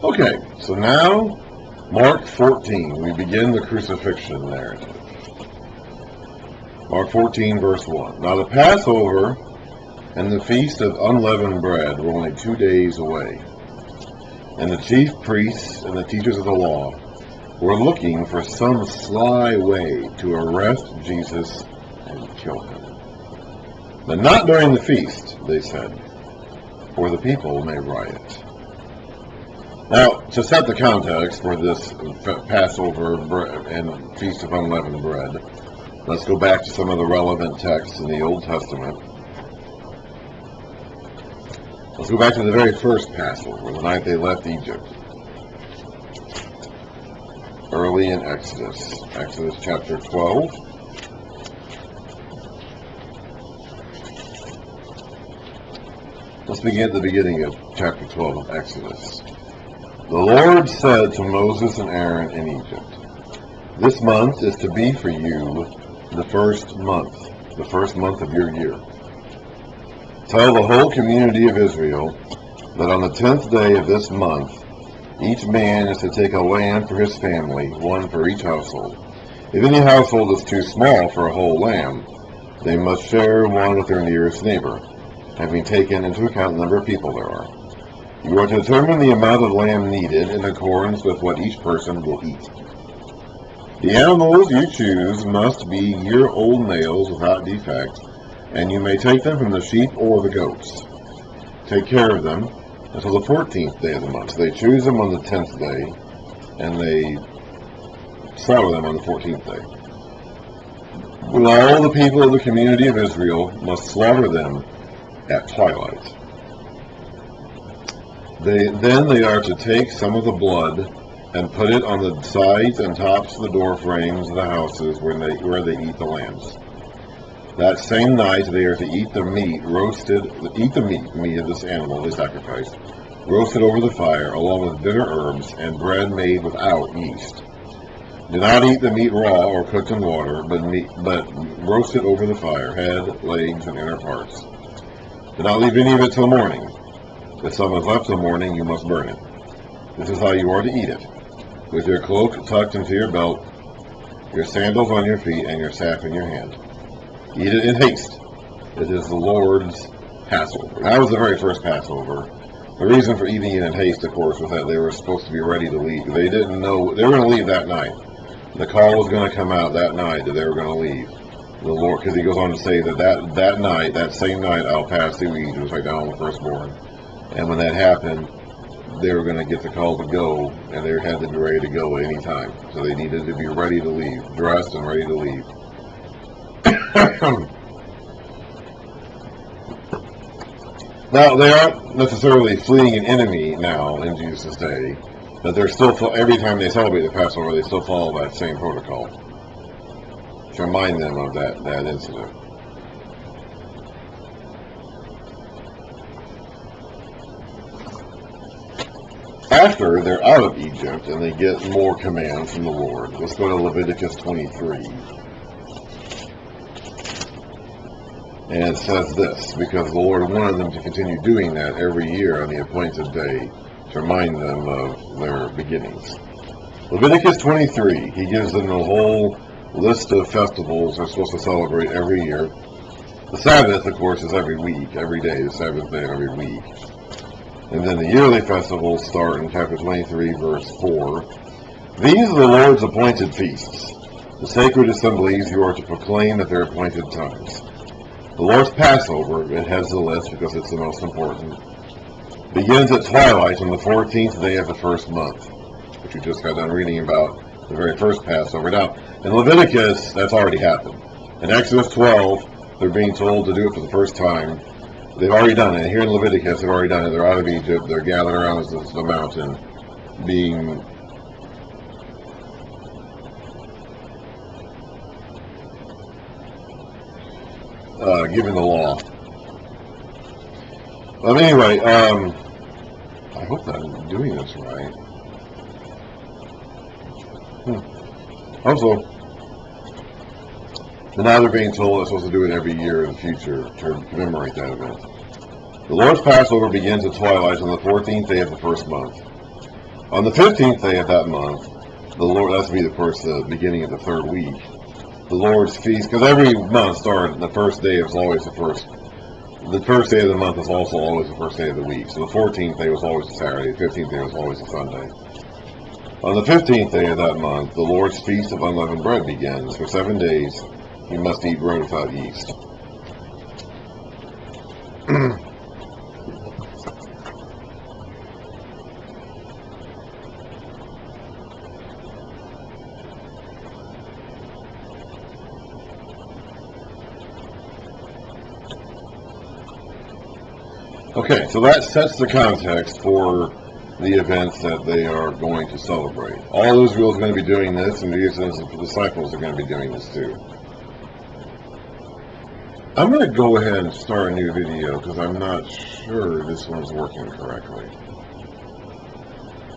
Okay, so now, Mark 14, we begin the crucifixion narrative. Mark 14, verse 1. Now the Passover and the feast of unleavened bread were only 2 days away, and the chief priests and the teachers of the law were looking for some sly way to arrest Jesus and kill him. But not during the feast, they said, for the people may riot. Now, to set the context for this Passover and Feast of Unleavened Bread, let's go back to some of the relevant texts in the Old Testament. Let's go back to the very first Passover, the night they left Egypt. Early in Exodus. Exodus chapter 12. Let's begin at the beginning of chapter 12 of Exodus. The Lord said to Moses and Aaron in Egypt, "This month is to be for you the first month of your year. Tell the whole community of Israel that on the 10th day of this month, each man is to take a lamb for his family, one for each household. If any household is too small for a whole lamb, they must share one with their nearest neighbor, having taken into account the number of people there are. You are to determine the amount of lamb needed in accordance with what each person will eat. The animals you choose must be year-old males without defect, and you may take them from the sheep or the goats. Take care of them until the 14th day of the month. So they choose them on the 10th day, and they slaughter them on the 14th day. Well, all the people of the community of Israel must slaughter them at twilight. Then they are to take some of the blood and put it on the sides and tops of the door frames of the houses where they eat the lambs. That same night they are to eat the meat of this animal they sacrificed, roasted over the fire, along with bitter herbs and bread made without yeast. Do not eat the meat raw or cooked in water, but roast it over the fire, head, legs, and inner parts. Do not leave any of it till morning. If some is left till morning, you must burn it. This is how you are to eat it, with your cloak tucked into your belt, your sandals on your feet, and your staff in your hand. Eat it in haste. It is the Lord's Passover." That was the very first Passover. The reason for eating it in haste, of course, was that they were supposed to be ready to leave. They didn't know they were going to leave that night. The call was going to come out that night that they were going to leave. The Lord, because he goes on to say that night, that same night, I'll pass through Egypt, right down on the firstborn. And when that happened, they were going to get the call to go, and they had to be ready to go at any time. So they needed to be ready to leave, dressed and ready to leave. Now, they aren't necessarily fleeing an enemy now in Jesus' day, but they're still, every time they celebrate the Passover, they still follow that same protocol to remind them of that incident. After they're out of Egypt and they get more commands from the Lord, let's go to Leviticus 23. And it says this, because the Lord wanted them to continue doing that every year on the appointed day to remind them of their beginnings. Leviticus 23, he gives them the whole list of festivals they're supposed to celebrate every year. The Sabbath, of course, is every week, every day, the Sabbath day every week. And then the yearly festivals start in chapter 23, verse 4. These are the Lord's appointed feasts, the sacred assemblies you are to proclaim at their appointed times. The Lord's Passover, it has the list because it's the most important, begins at twilight on the 14th day of the first month, which we just got done reading about the very first Passover. Now, in Leviticus, that's already happened. In Exodus 12, they're being told to do it for the first time. They've already done it. Here in Leviticus, they've already done it. They're out of Egypt. They're gathered around the mountain, being given the law. But anyway, I hope that I'm doing this right. Also, and now they're being told they're supposed to do it every year in the future to commemorate that event. The Lord's Passover begins at twilight on the 14th day of the first month. On the 15th day of that month, the Lord, that's to be the beginning of the third week, the Lord's feast, because every month started, the first day is always the first day of the month is also always the first day of the week. So the 14th day was always a Saturday, the 15th day was always a Sunday. On the 15th day of that month, the Lord's feast of unleavened bread begins. For 7 days, you must eat bread without yeast. Okay, so that sets the context for the events that they are going to celebrate. All Israel is going to be doing this, and the disciples are going to be doing this too. I'm going to go ahead and start a new video because I'm not sure this one's working correctly.